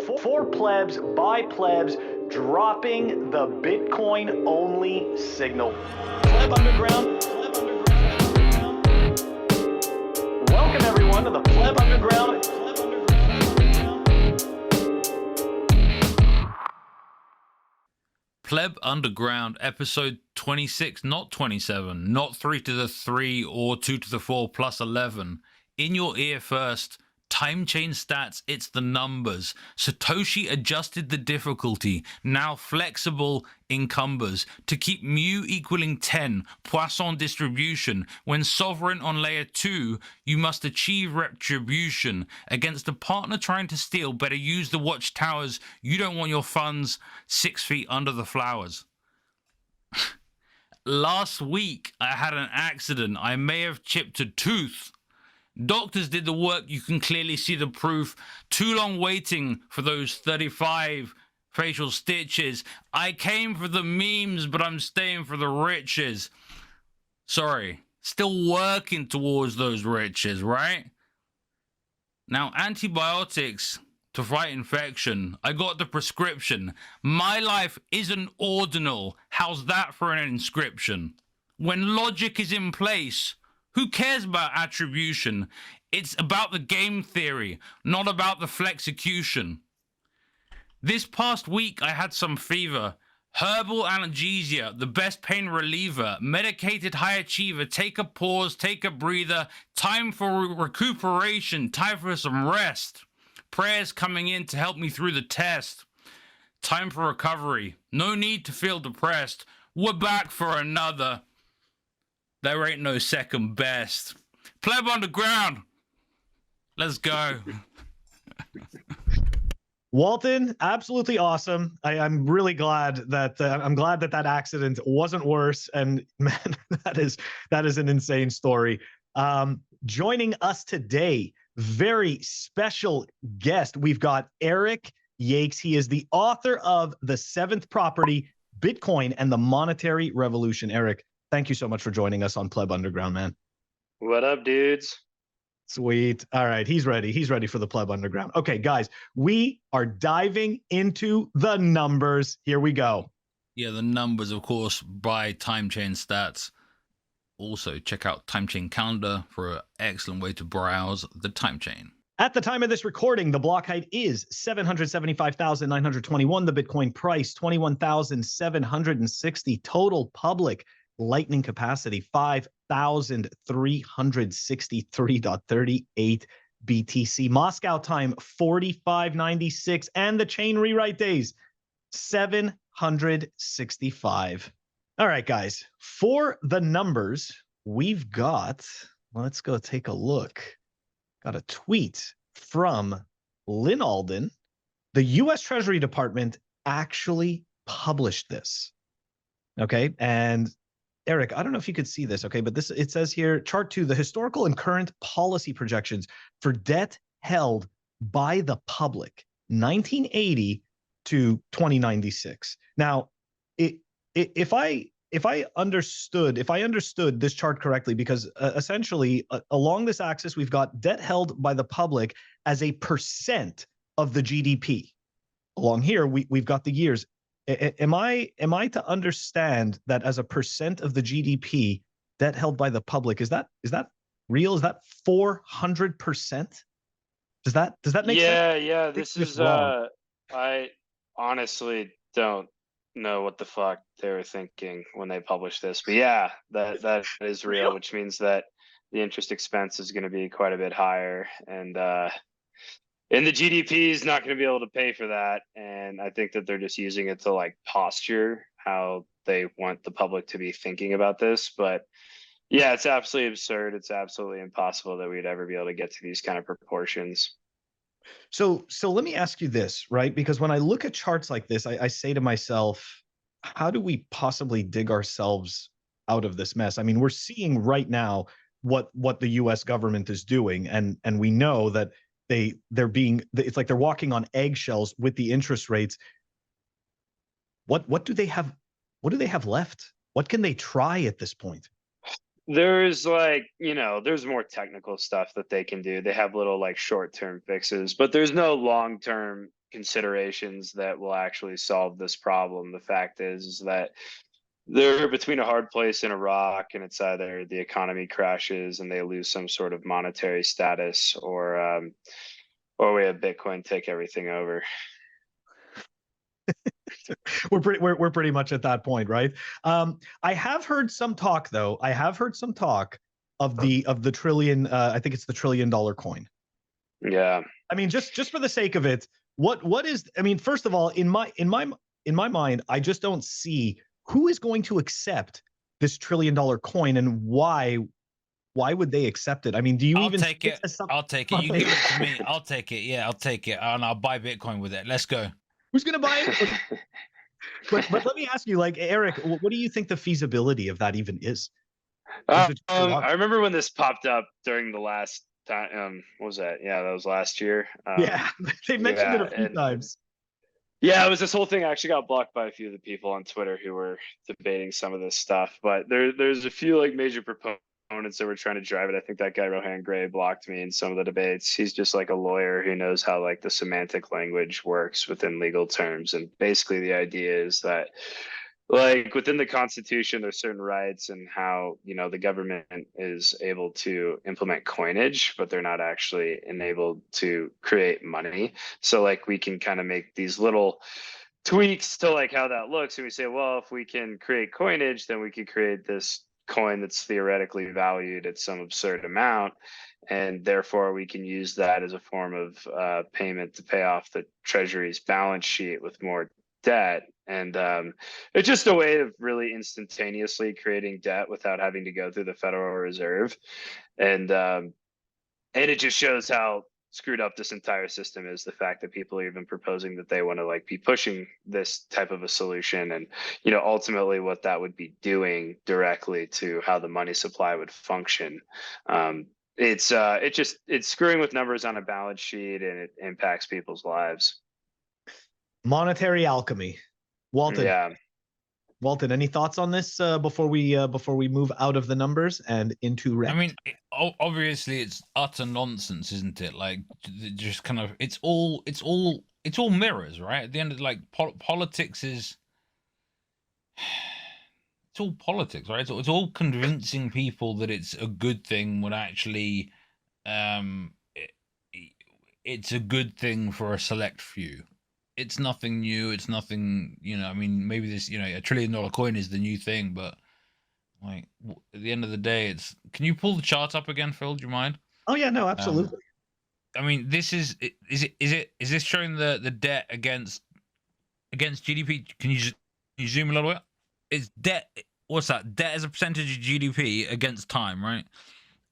For plebs, by plebs, dropping the Bitcoin only signal. Pleb Underground. Welcome everyone to the Pleb Underground. Pleb Underground, episode 26, not 27, not 3 to the 3 or 2 to the 4 plus 11. In your ear first, time chain stats, it's the numbers. Satoshi adjusted the difficulty, now flexible encumbers, to keep mu equaling 10, Poisson distribution. When sovereign on layer 2, you must achieve retribution. Against a partner trying to steal, better use the watchtowers. You don't want your funds 6 feet under the flowers. Last week, I had an accident. I may have chipped a tooth. Doctors did the work, you can clearly see the proof. Too long waiting for those 35 facial stitches. I came for the memes, but I'm staying for the riches. Sorry, still working towards those riches, right? Now, antibiotics to fight infection. I got the prescription. My life isn't ordinal. How's that for an inscription? When logic is in place, who cares about attribution? It's about the game theory, not about the flexecution. This past week, I had some fever. Herbal analgesia, the best pain reliever. Medicated high achiever, take a pause, take a breather. Time for recuperation, time for some rest. Prayers coming in to help me through the test. Time for recovery, no need to feel depressed. We're back for another. There ain't no second best. Pleb Underground. Let's go. Walton, absolutely awesome. I'm really glad that that accident wasn't worse. And man, that is an insane story. Joining us today, very special guest. We've got Eric Yakes. He is the author of The Seventh Property, Bitcoin and the Monetary Revolution. Eric, thank you so much for joining us on Pleb Underground, man. What up, dudes? Sweet. All right, he's ready. He's ready for the Pleb Underground. Okay, guys, we are diving into the numbers. Here we go. Yeah, the numbers, of course, by time chain stats. Also, check out time chain calendar for an excellent way to browse the time chain. At the time of this recording, the block height is 775,921. The Bitcoin price, 21,760. Total public Lightning capacity, 5,363.38 BTC. Moscow time, 4596. And the chain rewrite days, 765. All right, guys, for the numbers, we've got, let's go take a look. Got a tweet from Lynn Alden. The U.S. Treasury Department actually published this. Okay, and Eric, I don't know if you could see this, okay, but this, it says here, chart 2, the historical and current policy projections for debt held by the public, 1980 to 2096. Now, if I understood this chart correctly, because essentially along this axis, we've got debt held by the public as a percent of the GDP. Along here, we've got the years. Am I to understand that as a percent of the GDP, debt held by the public, is that real? Is that 400%? Does that make sense? Yeah. This is I honestly don't know what the fuck they were thinking when they published this, but yeah, that is real, which means that the interest expense is going to be quite a bit higher, and the GDP is not going to be able to pay for that. And I think that they're just using it to like posture how they want the public to be thinking about this. But yeah, it's absolutely absurd. It's absolutely impossible that we'd ever be able to get to these kind of proportions. So let me ask you this, right? Because when I look at charts like this, I say to myself, how do we possibly dig ourselves out of this mess? I mean, we're seeing right now what the US government is doing. And we know that it's like they're walking on eggshells with the interest rates. What do they have left? What can they try at this point? There's like, there's more technical stuff that they can do. They have little like short-term fixes, but there's no long-term considerations that will actually solve this problem. The fact is that they're between a hard place and a rock, and it's either the economy crashes and they lose some sort of monetary status, or we have Bitcoin take everything over. We're pretty much at that point, right? I have heard some talk, though. I have heard some talk of the trillion. I think it's the $1 trillion coin. Yeah. I mean, just for the sake of it, what is? I mean, first of all, in my mind, I just don't see who is going to accept this $1 trillion coin, and why would they accept it? I mean, do you even take it? I'll take it. You give it to me. I'll take it. Yeah, I'll take it, and I'll buy Bitcoin with it. Let's go. Who's gonna buy it? But let me ask you, like, Eric, what do you think the feasibility of that even is? I remember when this popped up during the last time. What was that? Yeah, that was last year. Yeah, they mentioned it a few times. Yeah, it was this whole thing. I actually got blocked by a few of the people on Twitter who were debating some of this stuff. But there's a few like major proponents that were trying to drive it. I think that guy Rohan Gray blocked me in some of the debates. He's just like a lawyer who knows how like the semantic language works within legal terms. And basically the idea is that like within the Constitution, there's certain rights and how, the government is able to implement coinage, but they're not actually enabled to create money. So like we can kind of make these little tweaks to like how that looks. And we say, well, if we can create coinage, then we could create this coin that's theoretically valued at some absurd amount. And therefore we can use that as a form of payment to pay off the Treasury's balance sheet with more debt. And it's just a way of really instantaneously creating debt without having to go through the Federal Reserve. And it just shows how screwed up this entire system is, the fact that people are even proposing that they want to like be pushing this type of a solution. And ultimately what that would be doing directly to how the money supply would function. It's screwing with numbers on a balance sheet, and it impacts people's lives. Monetary alchemy. Walton. Yeah. Walton, any thoughts on this before we move out of the numbers and into REKT? I mean, obviously it's utter nonsense, isn't it? Like, just kind of, it's all mirrors, right? At the end of like politics is, it's all politics, right? It's all convincing people that it's a good thing when actually, it's a good thing for a select few. It's nothing new. It's nothing, I mean, maybe this, $1 trillion coin is the new thing, but like at the end of the day, can you pull the chart up again, Phil? Do you mind? Oh yeah, no, absolutely. I mean, is this showing the debt against GDP? Can you zoom a little bit? It's debt. What's that? Debt as a percentage of GDP against time, right?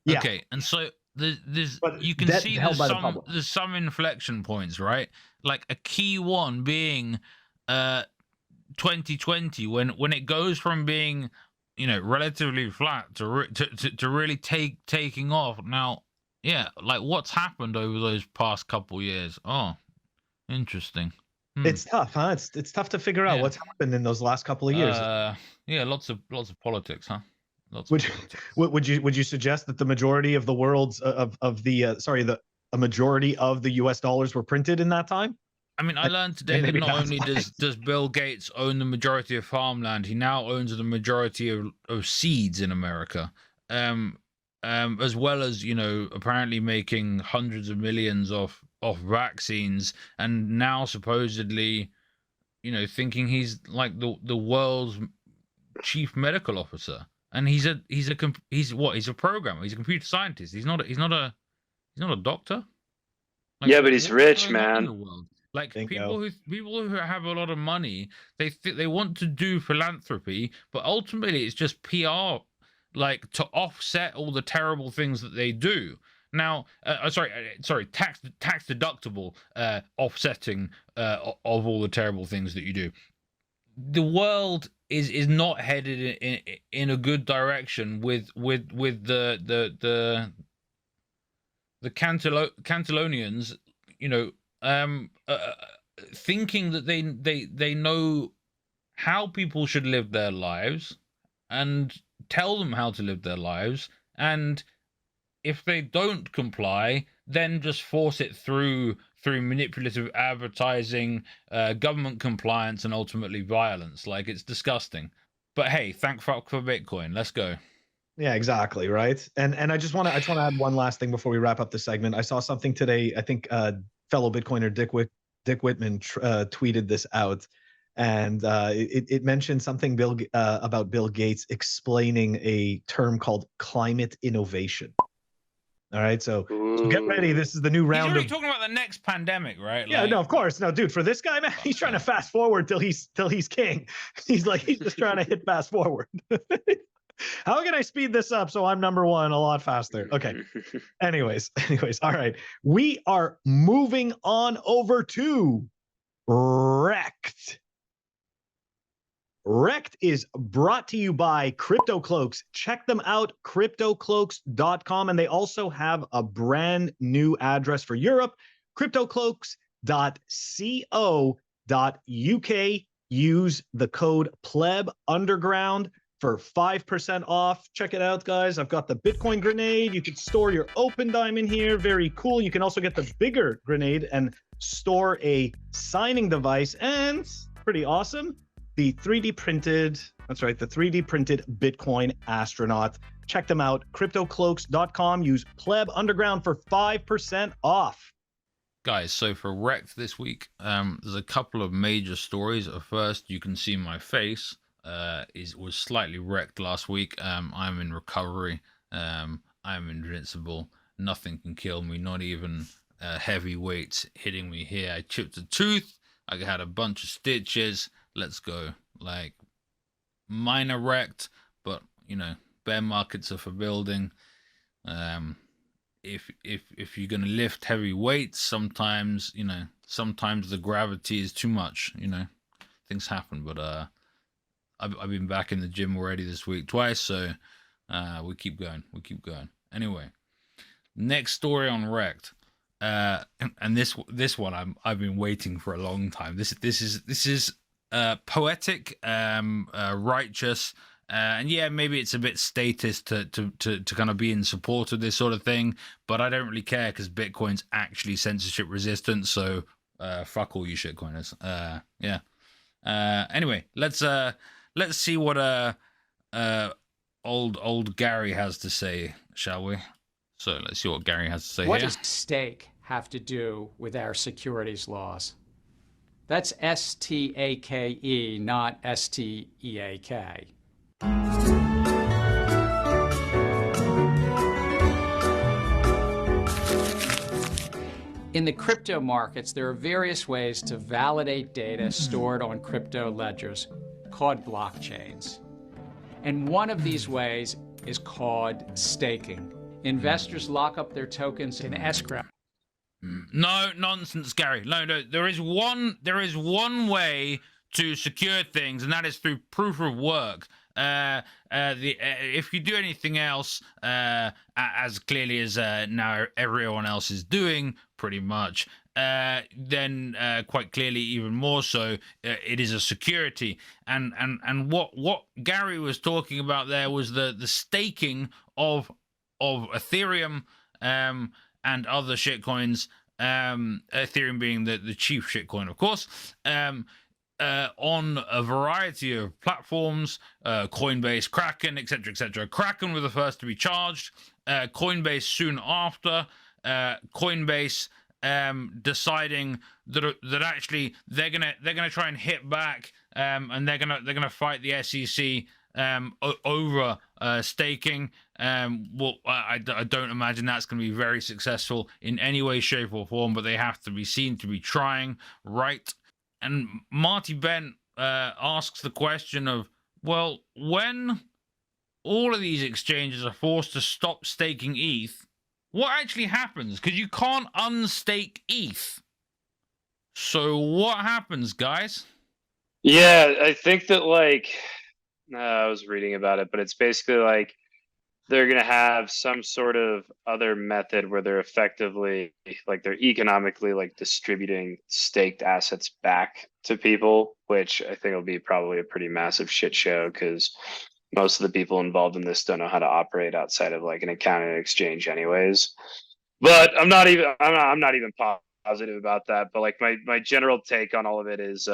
Yeah. Okay. And so there's But you can see there's some inflection points, right? Like a key one being 2020, when it goes from being relatively flat to really taking off. Now, yeah, like what's happened over those past couple years? Oh, interesting. It's tough, huh? It's tough to figure out what's happened in those last couple of years. Yeah, lots of politics, huh? Would you suggest that the majority of the world's a majority of the US dollars were printed in that time? I mean, I learned today that not only does Bill Gates own the majority of farmland, he now owns the majority of seeds in America, as well as apparently making hundreds of millions of vaccines, and now supposedly thinking he's like the world's chief medical officer. And he's a programmer. He's a computer scientist. He's not a doctor. Like, yeah, but he's rich, man. Like people who have a lot of money, they want to do philanthropy, but ultimately it's just PR, like to offset all the terrible things that they do. Now, tax deductible offsetting of all the terrible things that you do. The world is not headed in a good direction with the Catalonians, thinking that they know how people should live their lives, and tell them how to live their lives, and if they don't comply, then just force it through manipulative advertising, government compliance, and ultimately violence. Like, it's disgusting. But hey, thank fuck for Bitcoin. Let's go. Yeah, exactly, right. And I just want to add one last thing before we wrap up the segment. I saw something today. I think fellow Bitcoiner Dick Whitman tweeted this out, and it mentioned something about Bill Gates explaining a term called climate innovation. All right, so get ready. This is the new He's round already of. talking about the next pandemic, right? Yeah, no, of course, no, dude. For this guy, man, he's trying to fast forward till he's king. He's just trying to hit fast forward. How can I speed this up so I'm number one a lot faster? Okay. Anyways, all right. We are moving on over to REKT. REKT is brought to you by Crypto Cloaks. Check them out, cryptocloaks.com. And they also have a brand new address for Europe, cryptocloaks.co.uk. Use the code PlebUnderground for 5% off. Check it out, guys. I've got the Bitcoin grenade. You can store your open diamond here. Very cool. You can also get the bigger grenade and store a signing device. And pretty awesome, the 3D printed, that's right, the 3D printed Bitcoin astronaut. Check them out, cryptocloaks.com. Use PlebUnderground for 5% off. Guys, so for REKT this week, there's a couple of major stories. First, you can see my face was slightly wrecked last week. I'm in recovery. I'm invincible. Nothing can kill me, not even heavy weights hitting me here. I chipped a tooth. I had a bunch of stitches. Let's go. Like, minor wrecked, but bear markets are for building. If you're gonna lift heavy weights, sometimes the gravity is too much. Things happen. But I've been back in the gym already this week twice, so we keep going. Anyway, next story on REKT, and this one I've been waiting for a long time. This is poetic, righteous. And yeah, maybe it's a bit statist to kind of be in support of this sort of thing, but I don't really care because Bitcoin's actually censorship resistant. So fuck all you shitcoiners. Yeah. Anyway, let's see what old Gary has to say, shall we? So let's see what Gary has to say. What here. does stake have to do with our securities laws? That's S-T-A-K-E, not S-T-E-A-K. In the crypto markets, there are various ways to validate data stored on crypto ledgers called blockchains. And one of these ways is called staking. Investors lock up their tokens in escrow. No nonsense, Gary. No. There is one way to secure things, and that is through proof of work. If you do anything else, as clearly as now everyone else is doing, pretty much, then quite clearly, even more so, it is a security. And what Gary was talking about there was the staking of Ethereum and other shitcoins. Ethereum being the chief shitcoin, of course. On a variety of platforms, Coinbase, Kraken, etc. Kraken were the first to be charged. Coinbase soon after. Coinbase deciding that actually they're gonna try and hit back, and they're gonna fight the SEC over staking. Well, I don't imagine that's going to be very successful in any way, shape, or form, but they have to be seen to be trying, right? And Marty Bent asks the question of, well, when all of these exchanges are forced to stop staking ETH, what actually happens? Because you can't unstake ETH. So what happens, guys? Yeah, I think that I was reading about it, but it's basically like they're going to have some sort of other method where they're effectively they're economically distributing staked assets back to people, which I think will be probably a pretty massive shit show because most of the people involved in this don't know how to operate outside of like an account and exchange anyways. But I'm not even positive about that. But like my general take on all of it is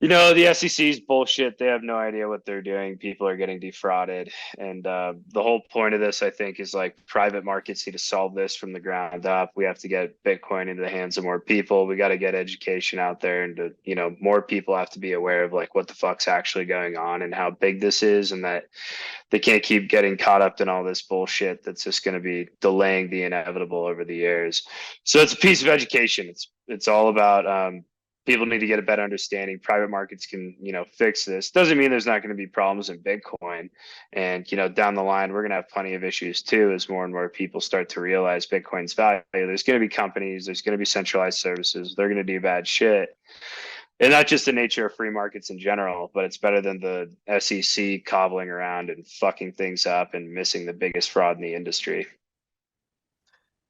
the SEC's bullshit. They have no idea what they're doing. People are getting defrauded. And the whole point of this, I think, is like private markets need to solve this from the ground up. We have to get Bitcoin into the hands of more people. We got to get education out there, and more people have to be aware of like what the fuck's actually going on and how big this is, and that they can't keep getting caught up in all this bullshit that's just going to be delaying the inevitable over the years. So it's a piece of education. It's all about people need to get a better understanding. Private markets can, fix this. Doesn't mean there's not going to be problems in Bitcoin. And, down the line, we're going to have plenty of issues too, as more and more people start to realize Bitcoin's value. There's going to be companies, there's going to be centralized services. They're going to do bad shit. And not just the nature of free markets in general, but it's better than the SEC cobbling around and fucking things up and missing the biggest fraud in the industry.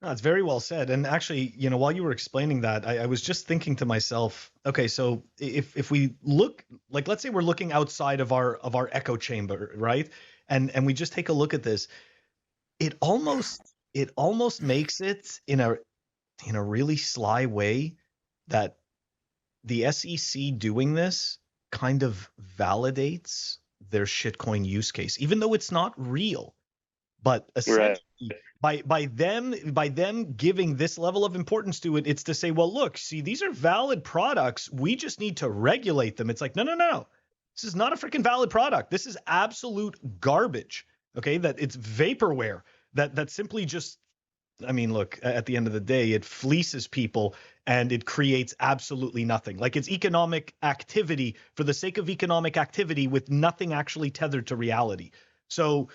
No, it's very well said. And actually, while you were explaining that, I was just thinking to myself, okay, so if we look, like, let's say we're looking outside of our echo chamber, right? And we just take a look at this, it almost makes it in a really sly way that the SEC doing this kind of validates their shitcoin use case, even though it's not real. But essentially, by them giving this level of importance to it, it's to say, well, look, see, these are valid products. We just need to regulate them. It's like, no. This is not a freaking valid product. This is absolute garbage. Okay, that it's vaporware that simply just, I mean, look, at the end of the day, it fleeces people and it creates absolutely nothing. Like, it's economic activity for the sake of economic activity with nothing actually tethered to reality. So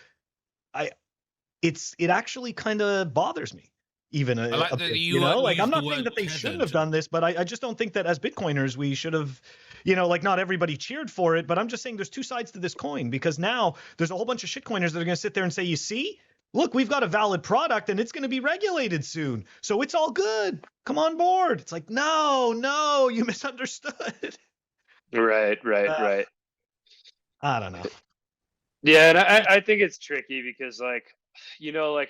it actually kind of bothers me, even a like bit, like I'm not saying that they shouldn't have done this, but I just don't think that as Bitcoiners we should have, like, not everybody cheered for it, but I'm just saying there's two sides to this coin, because now there's a whole bunch of shitcoiners that are going to sit there and say, you see, look, we've got a valid product and it's going to be regulated soon, so it's all good, come on board. It's like, no, you misunderstood. Right. I don't know. Yeah, and I think it's tricky because like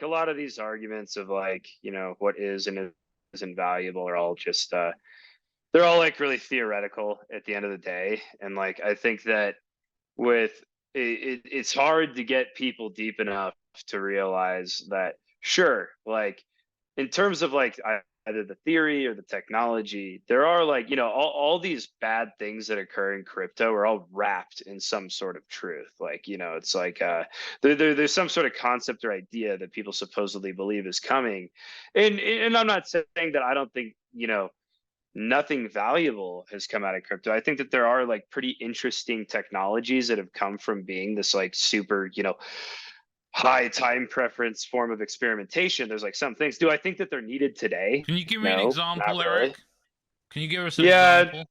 a lot of these arguments of like, what is and isn't valuable are all just they're all like really theoretical at the end of the day. And like I think that with it's hard to get people deep enough to realize that, sure, like in terms of like either the theory or the technology, there are like, all these bad things that occur in crypto are all wrapped in some sort of truth. Like, it's like there's some sort of concept or idea that people supposedly believe is coming. And I'm not saying that I don't think, nothing valuable has come out of crypto. I think that there are like pretty interesting technologies that have come from being this like super, high time preference form of experimentation. There's like some things. Do I think that they're needed today? Can you give me an example, not really. Eric? Can you give us an example?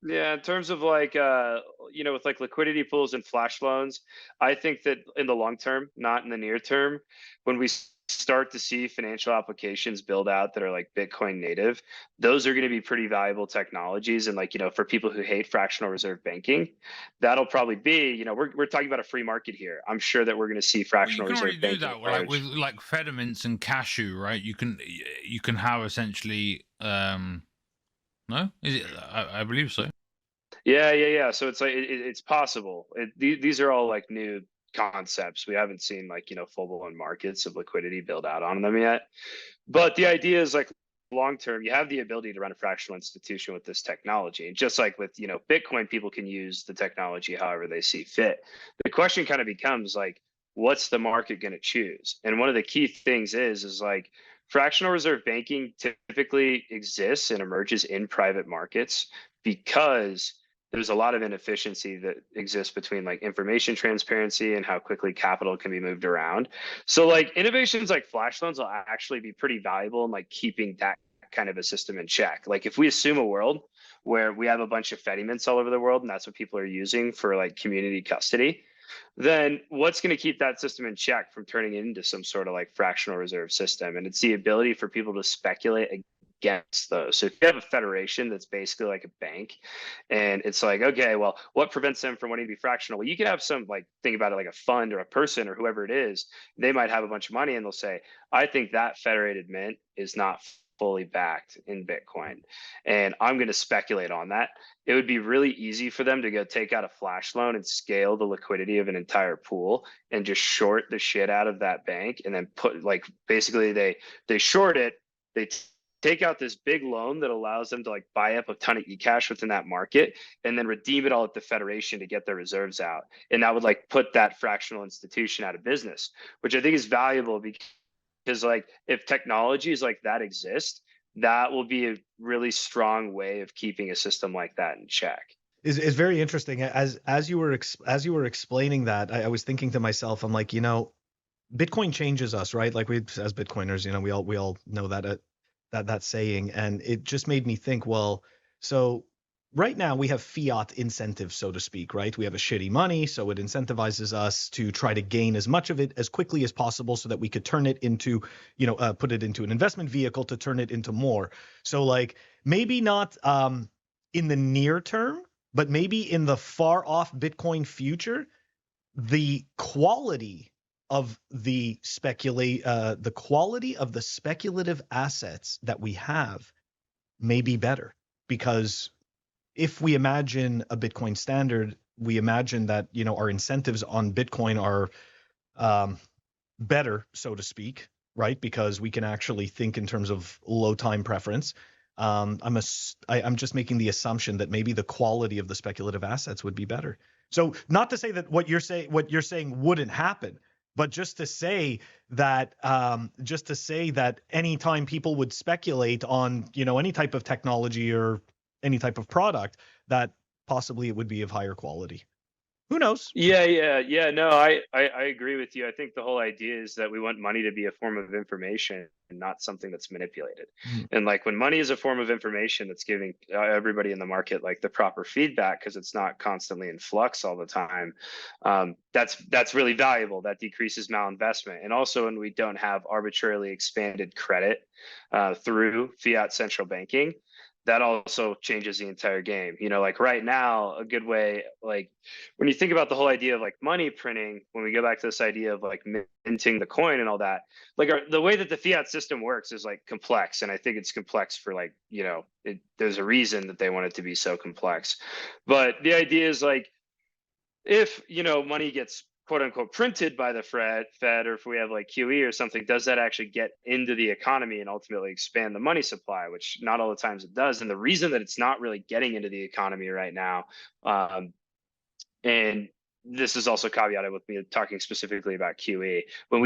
Yeah, in terms of like with like liquidity pools and flash loans, I think that in the long term, not in the near term, when we start to see financial applications build out that are like Bitcoin native, those are going to be pretty valuable technologies. And like, for people who hate fractional reserve banking, that'll probably be, we're talking about a free market here. I'm sure that we're going to see fractional reserve banking. You can already do that, like with like Fediments and Cashew, right? You can have essentially no, is it? I believe so. Yeah. So it's like it's possible. These are all like new concepts. We haven't seen like full-blown markets of liquidity build out on them yet. But the idea is like long term, you have the ability to run a fractional institution with this technology. And just like with Bitcoin, people can use the technology however they see fit. The question kind of becomes like, what's the market going to choose? And one of the key things is like fractional reserve banking typically exists and emerges in private markets because there's a lot of inefficiency that exists between like information transparency and how quickly capital can be moved around. So like innovations like flash loans will actually be pretty valuable in like keeping that kind of a system in check. Like if we assume a world where we have a bunch of Fediments all over the world and that's what people are using for like community custody, then what's going to keep that system in check from turning it into some sort of like fractional reserve system? And it's the ability for people to speculate against those. So if you have a federation that's basically like a bank, and it's like, okay, well, what prevents them from wanting to be fractional? Well, you could have some, like, think about it like a fund or a person or whoever it is. They might have a bunch of money and they'll say, I think that federated mint is not fully backed in Bitcoin, and I'm going to speculate on that. It would be really easy for them to go take out a flash loan and scale the liquidity of an entire pool and just short the shit out of that bank, and then put, like, basically they short it, they take out this big loan that allows them to, like, buy up a ton of eCash within that market, and then redeem it all at the federation to get their reserves out. And that would, like, put that fractional institution out of business, which I think is valuable, because, like, if technologies like that exist, that will be a really strong way of keeping a system like that in check. Is very interesting. As you were explaining that, I was thinking to myself, I'm like, Bitcoin changes us, right? Like, we, as Bitcoiners, we all know that saying, and it just made me think, well, so right now we have fiat incentives, so to speak, right? We have a shitty money, so it incentivizes us to try to gain as much of it as quickly as possible so that we could turn it into, put it into an investment vehicle to turn it into more. So, like, maybe not in the near term, but maybe in the far off Bitcoin future, the quality of the speculative assets that we have may be better, because if we imagine a Bitcoin standard, we imagine that, our incentives on Bitcoin are better, so to speak, right? Because we can actually think in terms of low time preference. I'm just making the assumption that maybe the quality of the speculative assets would be better. So, not to say that what you're saying wouldn't happen, but just to say that anytime people would speculate on, any type of technology or any type of product, that possibly it would be of higher quality. Who knows? Yeah. No, I agree with you. I think the whole idea is that we want money to be a form of information and not something that's manipulated. And, like, when money is a form of information that's giving everybody in the market, like, the proper feedback, because it's not constantly in flux all the time, that's really valuable. That decreases malinvestment. And also, when we don't have arbitrarily expanded credit through fiat central banking, that also changes the entire game. Like, right now, a good way, like, when you think about the whole idea of, like, money printing, when we go back to this idea of, like, minting the coin and all that, like, the way that the fiat system works is, like, complex. And I think it's complex for, like, there's a reason that they want it to be so complex. But the idea is, like, if, money gets quote unquote printed by the Fed, or if we have, like, QE or something, does that actually get into the economy and ultimately expand the money supply, which not all the times it does. And the reason that it's not really getting into the economy right now, and this is also caveated with me talking specifically about QE, when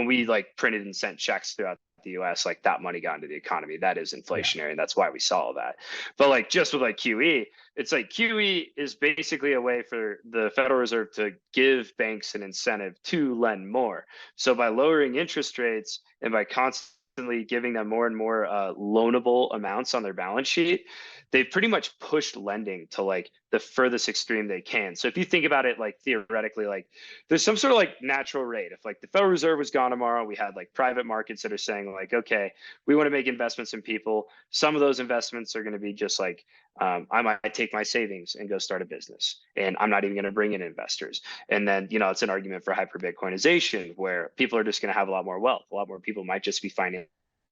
we like printed and sent checks throughout the US, like, that money got into the economy. That is inflationary, and that's why we saw all that. But, like, just with, like, QE, it's like QE is basically a way for the Federal Reserve to give banks an incentive to lend more. So by lowering interest rates and by constantly giving them more and more loanable amounts on their balance sheet, they've pretty much pushed lending to, like, the furthest extreme they can. So if you think about it, like, theoretically, like, there's some sort of, like, natural rate. If, like, the Federal Reserve was gone tomorrow, we had, like, private markets that are saying, like, okay, we want to make investments in people. Some of those investments are going to be just like, I might take my savings and go start a business, and I'm not even going to bring in investors. And then, it's an argument for hyper Bitcoinization, where people are just going to have a lot more wealth. A lot more people might just be financing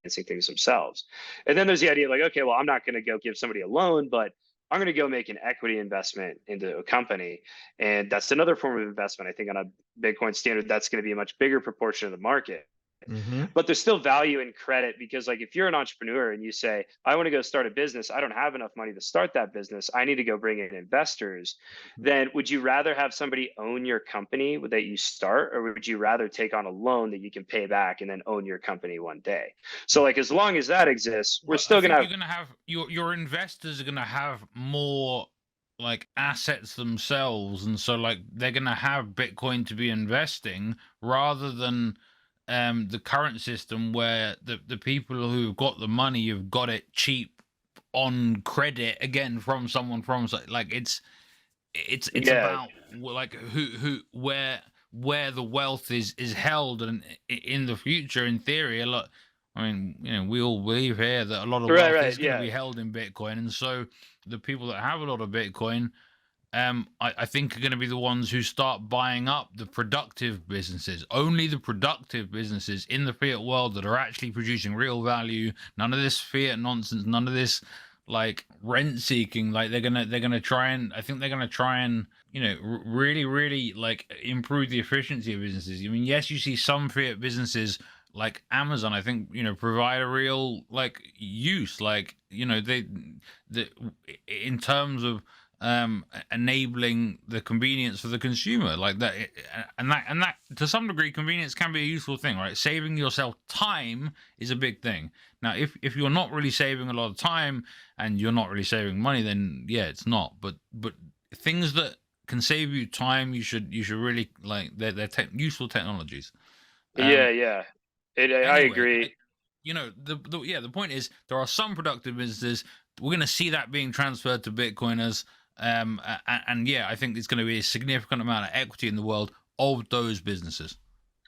things themselves. And then there's the idea, like, okay, well, I'm not going to go give somebody a loan, but I'm going to go make an equity investment into a company. And that's another form of investment. I think on a Bitcoin standard, that's going to be a much bigger proportion of the market. But there's still value in credit, because, like, if you're an entrepreneur and you say, I want to go start a business, I don't have enough money to start that business, I need to go bring in investors, then would you rather have somebody own your company that you start, or would you rather take on a loan that you can pay back and then own your company one day? So, like, as long as that exists, we're still going to have your investors are going to have more, like, assets themselves, and so, like, they're going to have Bitcoin to be investing, rather than the current system where the people who've got the money have got it cheap on credit, again, from someone from, like, it's about, like, who where the wealth is held, and in the future, in theory, a lot, I mean, we all believe here that a lot of Right, wealth right, is going to yeah. be held in Bitcoin, and so the people that have a lot of Bitcoin, I think are going to be the ones who start buying up the productive businesses. Only the productive businesses in the fiat world that are actually producing real value. None of this fiat nonsense. None of this like rent seeking. Like they're gonna try and, I think they're gonna try and, you know, really like improve the efficiency of businesses. I mean, yes, you see some fiat businesses like Amazon, I think, you know, provide a real like use, like, you know, the in terms of enabling the convenience for the consumer, like that, and that to some degree, convenience can be a useful thing, right? Saving yourself time is a big thing. Now, if you're not really saving a lot of time and you're not really saving money, then yeah, it's not. But things that can save you time, you should really like, they're useful technologies. Yeah. I Anyway, agree. like, you know, the point is there are some productive businesses. We're going to see that being transferred to Bitcoiners. And yeah, I think there's going to be a significant amount of equity in the world of those businesses.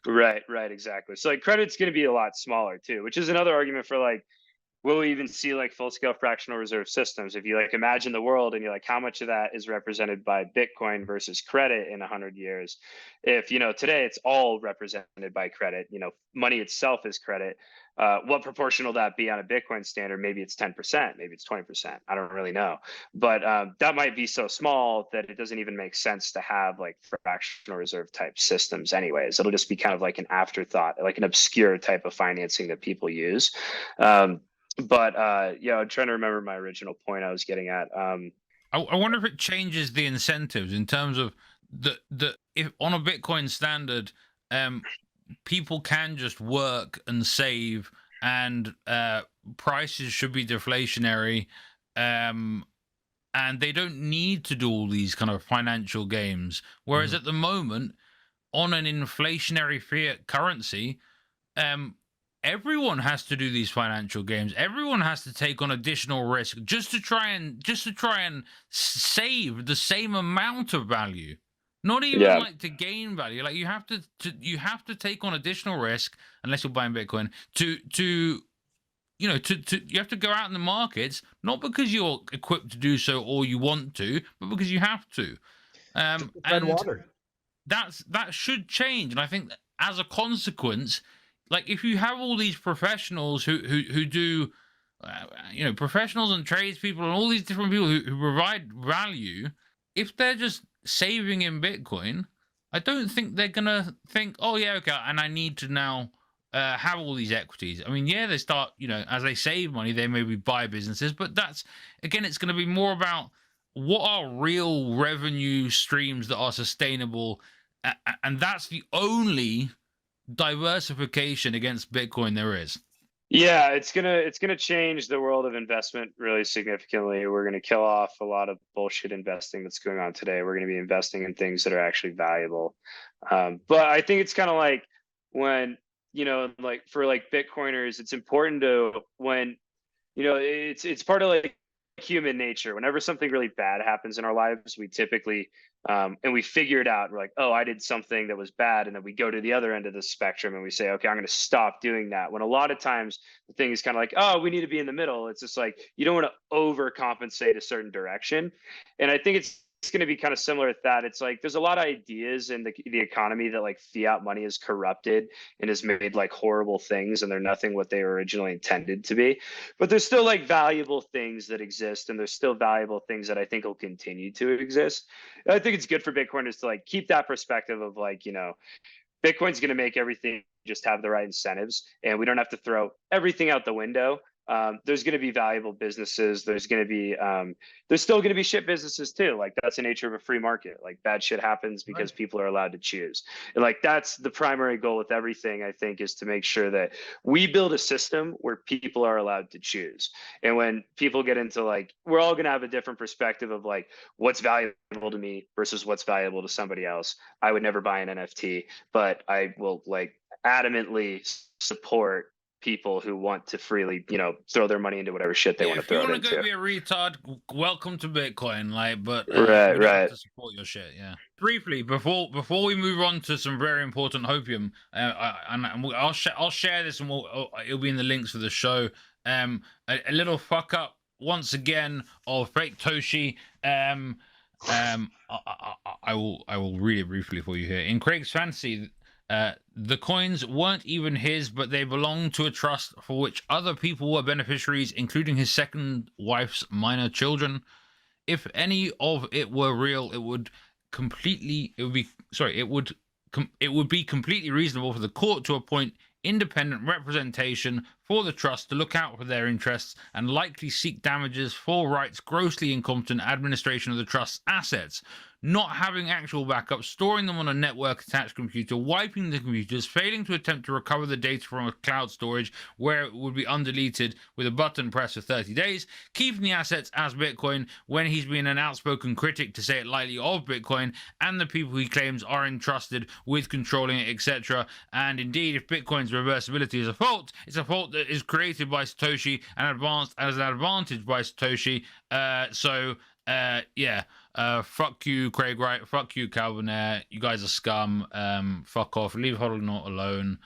Right, exactly. So like credit's going to be a lot smaller too, which is another argument for like, will we even see like full scale fractional reserve systems? If you like imagine the world and you're like, how much of that is represented by Bitcoin versus credit in 100 years? If, you know, today it's all represented by credit, you know, money itself is credit. What proportion will that be on a Bitcoin standard? Maybe it's 10%, maybe it's 20%. I don't really know. But that might be so small that it doesn't even make sense to have like fractional reserve type systems anyways. It'll just be kind of like an afterthought, like an obscure type of financing that people use. But yeah, I'm trying to remember my original point I was getting at. I wonder if it changes the incentives in terms of the if on a Bitcoin standard, people can just work and save, and prices should be deflationary, and they don't need to do all these kind of financial games. Whereas at the moment, on an inflationary fiat currency, everyone has to do these financial games. Everyone has to take on additional risk just to try and save the same amount of value. Not even like to gain value. Like you have to take on additional risk unless you're buying Bitcoin to you know, to you have to go out in the markets, not because you're equipped to do so or you want to, but because you have to. And water. that should change. And I think that as a consequence, like if you have all these professionals who do, you know, professionals and tradespeople and all these different people who provide value, if they're just saving in Bitcoin, I don't think they're gonna think, oh yeah, okay, and I need to now have all these equities. I mean, yeah, they start, you know, as they save money, they maybe buy businesses, but that's, again, it's going to be more about what are real revenue streams that are sustainable, and that's the only diversification against Bitcoin there is. Yeah, it's gonna change the world of investment really significantly. We're gonna kill off a lot of bullshit investing that's going on today. We're gonna be investing in things that are actually valuable. But I think it's kind of like when, you know, like for like Bitcoiners, it's important to, when, you know, it's part of like human nature. Whenever something really bad happens in our lives, we typically and we figure it out. We're like, oh, I did something that was bad, and then we go to the other end of the spectrum and we say, okay, I'm going to stop doing that. When a lot of times the thing is kind of like, oh, we need to be in the middle. It's just like you don't want to overcompensate a certain direction, and I think it's going to be kind of similar to that. It's like there's a lot of ideas in the economy that like fiat money is corrupted and has made like horrible things, and they're nothing what they were originally intended to be. But there's still like valuable things that exist, and there's still valuable things that I think will continue to exist. And I think it's good for Bitcoiners to like keep that perspective of like, you know, Bitcoin's going to make everything just have the right incentives, and we don't have to throw everything out the window. There's going to be valuable businesses. There's going to be there's still going to be shit businesses too. Like that's the nature of a free market. Like bad shit happens because people are allowed to choose. And like that's the primary goal with everything, I think, is to make sure that we build a system where people are allowed to choose. And when people get into like, we're all going to have a different perspective of like what's valuable to me versus what's valuable to somebody else. I would never buy an NFT, but I will like adamantly support people who want to freely, throw their money into whatever shit they want to throw it into. If you want to go be a retard, welcome to Bitcoin. But we right. don't have to support your shit. Yeah. Briefly, before we move on to some very important Hopium, I'll share this, and it'll be in the links for the show. A little fuck up once again of fake Toshi. I will read it briefly for you here. In Craig's fantasy, the coins weren't even his, but they belonged to a trust for which other people were beneficiaries, including his second wife's minor children. If any of it were real, it would be completely reasonable for the court to appoint independent representation for the trust to look out for their interests and likely seek damages for Wright's grossly incompetent administration of the trust's assets. Not having actual backups, storing them on a network-attached computer, wiping the computers, failing to attempt to recover the data from a cloud storage where it would be undeleted with a button press for 30 days, keeping the assets as Bitcoin when he's been an outspoken critic, to say it lightly, of Bitcoin and the people he claims are entrusted with controlling it, etc. And indeed, if Bitcoin's reversibility is a fault, it's a fault that is created by Satoshi and advanced as an advantage by Satoshi. Fuck you, Craig Wright. Fuck you, Calvin Air. You guys are scum. Fuck off. Leave Hodlnaut alone.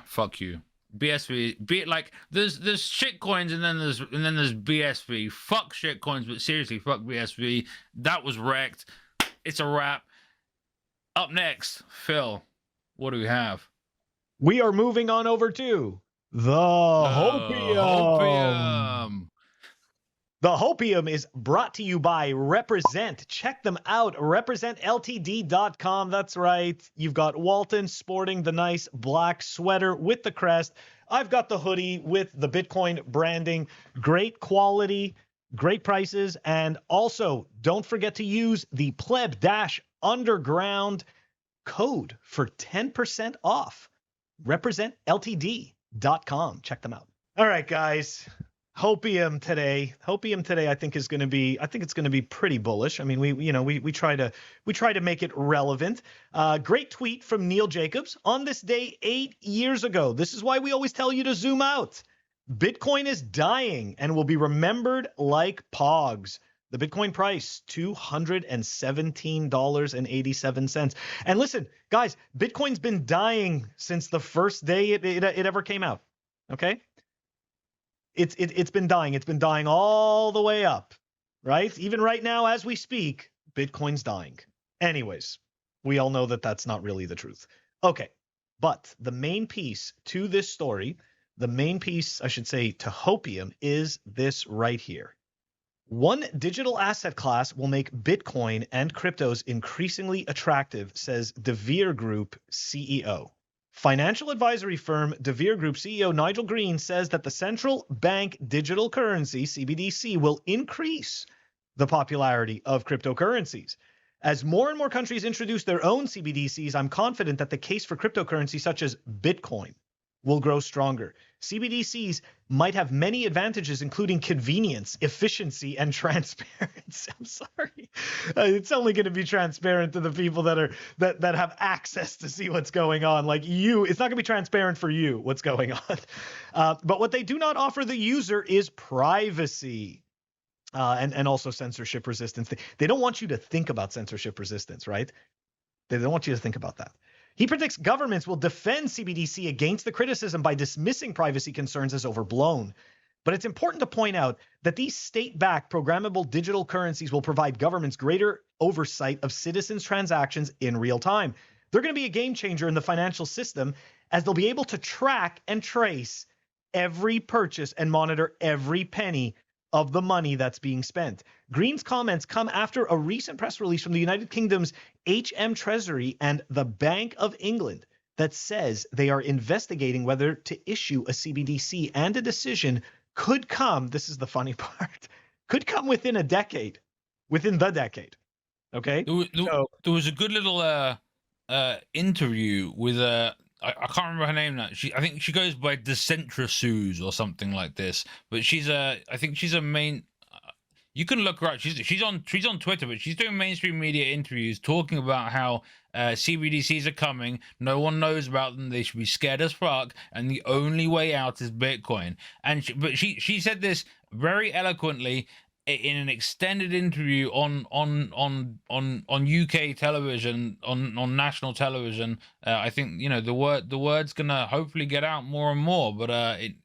Fuck you. BSV. There's shit coins and then there's BSV. Fuck shit coins, but seriously, fuck BSV. That was REKT. It's a wrap. Up next, Phil. What do we have? We are moving on over to the Hopium. The Hopium is brought to you by Represent. Check them out, representltd.com. That's right. You've got Walton sporting the nice black sweater with the crest. I've got the hoodie with the Bitcoin branding. Great quality, great prices. And also, don't forget to use the PlebUnderground code for 10% off. representltd.com. Check them out. All right, guys. Hopium today, I think it's going to be pretty bullish. I mean, we try to make it relevant. Great tweet from Neil Jacobs on this day 8 years ago. This is why we always tell you to zoom out. Bitcoin is dying and will be remembered like Pogs. The Bitcoin price, $217.87. And listen, guys, Bitcoin's been dying since the first day it ever came out. Okay. It's been dying. It's been dying all the way up, right? Even right now, as we speak, Bitcoin's dying. Anyways, we all know that that's not really the truth. Okay, but the main piece to this story, the main piece, I should say, to Hopium is this right here. One digital asset class will make Bitcoin and cryptos increasingly attractive, says DeVere Group CEO. Financial advisory firm DeVere Group CEO Nigel Green says that the central bank digital currency, CBDC, will increase the popularity of cryptocurrencies. As more and more countries introduce their own CBDCs, I'm confident that the case for cryptocurrency such as Bitcoin will grow stronger. CBDCs might have many advantages, including convenience, efficiency, and transparency. I'm sorry. It's only going to be transparent to the people that have access to see what's going on. Like you, it's not going to be transparent for you what's going on. But what they do not offer the user is privacy. And also censorship resistance. They don't want you to think about censorship resistance, right? They don't want you to think about that. He predicts governments will defend CBDC against the criticism by dismissing privacy concerns as overblown. But it's important to point out that these state-backed programmable digital currencies will provide governments greater oversight of citizens' transactions in real time. They're going to be a game changer in the financial system, as they'll be able to track and trace every purchase and monitor every penny of the money that's being spent. Green's comments come after a recent press release from the United Kingdom's HM Treasury and the Bank of England that says they are investigating whether to issue a CBDC, and a decision could come, this is the funny part, could come within the decade. Okay? There was a good little interview with I can't remember her name now. I think she goes by Decentra Suze or something like this. But I think she's a main. You can look her up. She's on Twitter, but she's doing mainstream media interviews talking about how CBDCs are coming. No one knows about them. They should be scared as fuck, and the only way out is Bitcoin. And she said this very eloquently in an extended interview on UK television, on national television. I think the word's gonna hopefully get out more and more, but it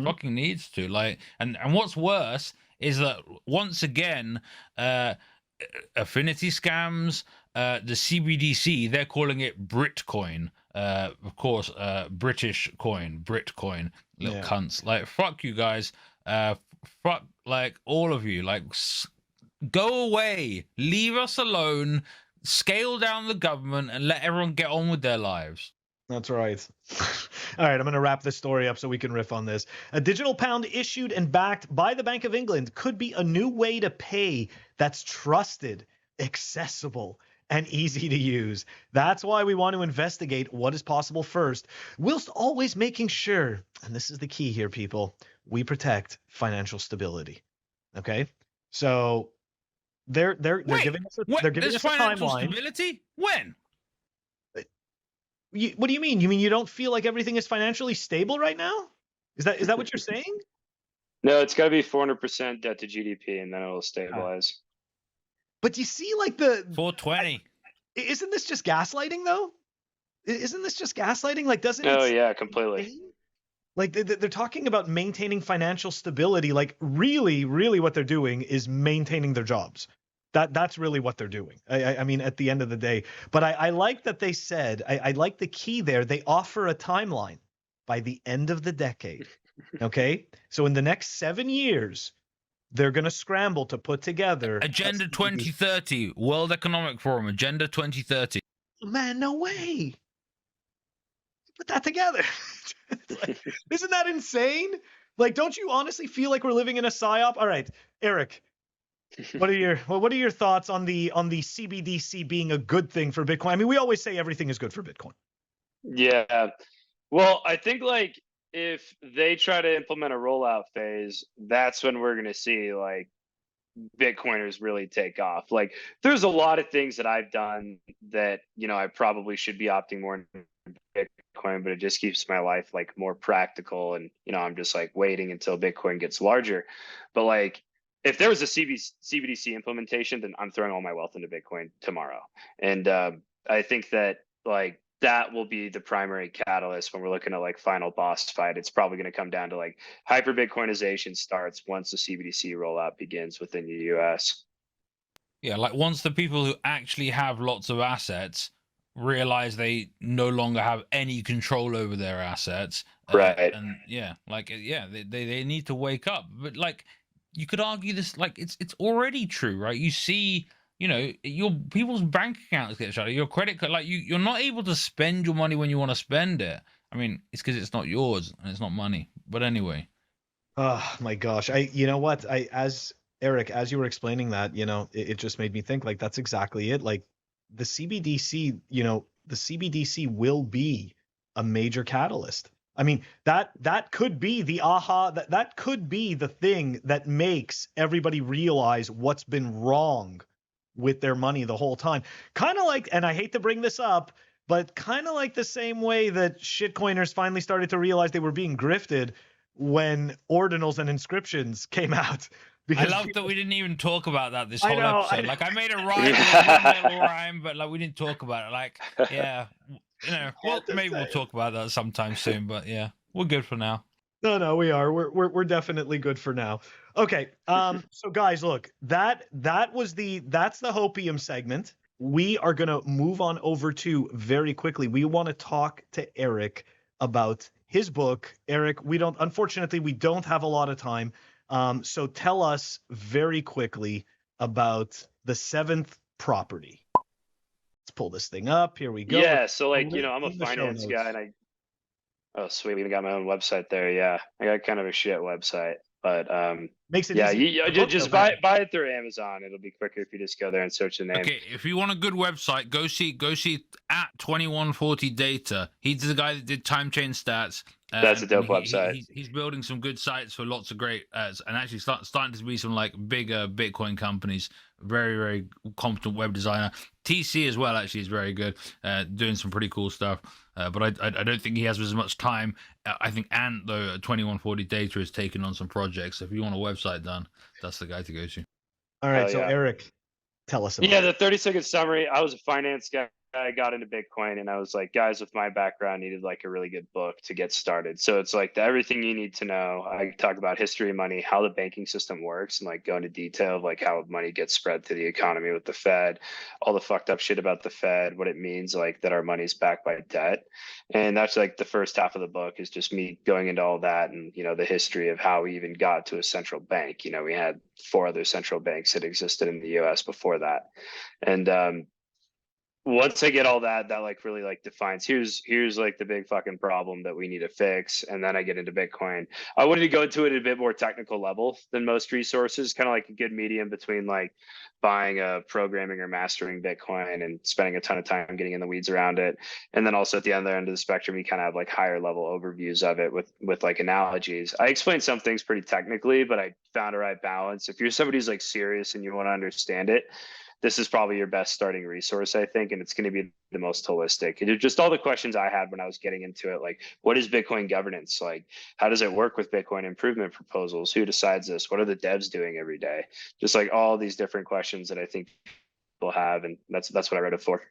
fucking needs to. Like, and what's worse is that once again, affinity scams, the CBDC, they're calling it Britcoin. Of course, British coin, Britcoin, little cunts. Like, fuck you guys. Fuck, like, all of you. Like, go away. Leave us alone. Scale down the government and let everyone get on with their lives. That's right. All right, I'm going to wrap this story up so we can riff on this. A digital pound issued and backed by the Bank of England could be a new way to pay that's trusted, accessible, and easy to use. That's why we want to investigate what is possible first, whilst always making sure, and this is the key here, people, we protect financial stability. Okay? So they're giving us a financial timeline. Stability? When? What do you mean? You mean you don't feel like everything is financially stable right now? Is that what you're saying? No, it's got to be 400% debt to GDP, and then it'll stabilize. But you see, like, the 420. Isn't this just gaslighting, though? Isn't this just gaslighting? Like, doesn't it? Oh yeah, completely. Like, they're talking about maintaining financial stability. Like, really, really, what they're doing is maintaining their jobs. That's really what they're doing. I mean, at the end of the day. But I like that they said, I like the key there. They offer a timeline by the end of the decade. Okay? So in the next 7 years, they're going to scramble to put together Agenda 2030, World Economic Forum, Agenda 2030. Man, no way. Put that together. Like, isn't that insane? Like, don't you honestly feel like we're living in a psyop? All right, Eric. What are your thoughts on the CBDC being a good thing for Bitcoin? I mean, we always say everything is good for Bitcoin. Yeah. Well, I think, like, if they try to implement a rollout phase, that's when we're going to see, like, Bitcoiners really take off. Like, there's a lot of things that I've done that, I probably should be opting more into Bitcoin, but it just keeps my life, like, more practical. And, I'm just, like, waiting until Bitcoin gets larger. But, like, if there was a CBDC implementation, then I'm throwing all my wealth into Bitcoin tomorrow. And I think that, like, that will be the primary catalyst when we're looking at, like, final boss fight. It's probably going to come down to, like, hyper Bitcoinization starts once the CBDC rollout begins within the US. Yeah, like, once the people who actually have lots of assets realize they no longer have any control over their assets. Right. And they need to wake up. But, like, you could argue this, like, it's already true, right? You see, your people's bank accounts get shut, your credit card, like, you're not able to spend your money when you want to spend it. I mean, it's because it's not yours and it's not money. But anyway. Oh my gosh. As Eric, as you were explaining that, it just made me think, like, that's exactly it. Like, the CBDC, the CBDC will be a major catalyst. I mean, that could be the aha, that could be the thing that makes everybody realize what's been wrong with their money the whole time. Kind of like, and I hate to bring this up, but kind of like the same way that shitcoiners finally started to realize they were being grifted when ordinals and inscriptions came out. Because I love that we didn't even talk about that this whole episode. Like, I made a rhyme, but, like, we didn't talk about it. Like, yeah. Well, maybe we'll talk about that sometime soon, but yeah, we're good for now. No, we are. We're definitely good for now. Okay. So guys, look, that's the Hopium segment. We are gonna move on over to very quickly. We want to talk to Eric about his book. Eric, unfortunately, we don't have a lot of time. So tell us very quickly about the 7th property. Let's pull this thing up. Here we go. Yeah, so, like, I'm a finance guy, and oh sweet, we even got my own website there. Yeah, I got kind of a shit website, but makes it easy. Just buy it through Amazon. It'll be quicker if you just go there and search the name. Okay, if you want a good website, go see at 2140 Data. He's the guy that did time chain stats. That's a dope and website. He's building some good sites for lots of great, and actually starting to be some like bigger Bitcoin companies. Very, very competent web designer. TC as well, actually, is very good, doing some pretty cool stuff. But I don't think he has as much time. I think Ant, though, at 2140 Data is taking on some projects. So if you want a website done, that's the guy to go to. All right, Oh, so yeah. Eric, tell us about Yeah, the 30-second summary. I was a finance guy. I got into Bitcoin, and I was like, guys with my background needed like a really good book to get started. So it's like everything you need to know. I talk about history of money, how the banking system works, and like go into detail of like how money gets spread through the economy with the Fed, all the fucked up shit about the Fed, what it means like that our money's backed by debt. And that's like the first half of the book is just me going into all that and, you know, the history of how we even got to a central bank. You know, we had 4 other central banks that existed in the US before that. And once I get all that like really like defines here's like the big fucking problem that we need to fix, and then I get into Bitcoin. I wanted to go into it at a bit more technical level than most resources, kind of like a good medium between like buying a programming or mastering Bitcoin and spending a ton of time getting in the weeds around it. And then also at the other end of the spectrum, you kind of have like higher level overviews of it with like analogies. I explained some things pretty technically, but I found a right balance. If you're somebody who's like serious and you want to understand it, this is probably your best starting resource, I think, and it's going to be the most holistic. And just all the questions I had when I was getting into it, like, what is Bitcoin governance? Like, how does it work with Bitcoin improvement proposals? Who decides this? What are the devs doing every day? Just like all these different questions that I think people have, and that's what I read it for.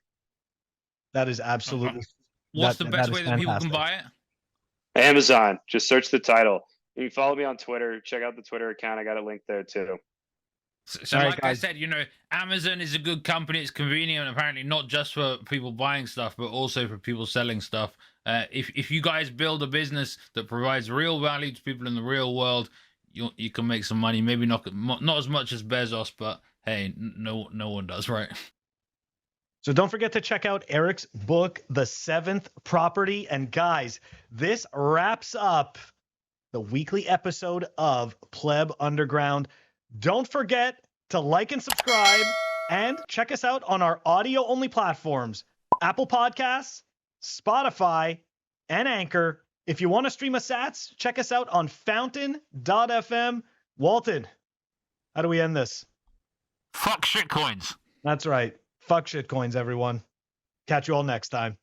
That is absolutely. What's the best way is that people can fantastic. buy it? Amazon. Just search the title. You can follow me on Twitter. Check out the Twitter account. I got a link there too. So All right, like guys. I said, you know, Amazon is a good company. It's convenient, apparently, not just for people buying stuff, but also for people selling stuff. If you guys build a business that provides real value to people in the real world, you can make some money. Maybe not as much as Bezos, but hey, no one does, right? So don't forget to check out Eric's book, The Seventh Property. And guys, this wraps up the weekly episode of Pleb Underground. Don't forget to like and subscribe and check us out on our audio-only platforms, Apple Podcasts, Spotify, and Anchor. If you want to stream us sats, check us out on fountain.fm. Walton, how do we end this? Fuck shitcoins. That's right. Fuck shitcoins, everyone. Catch you all next time.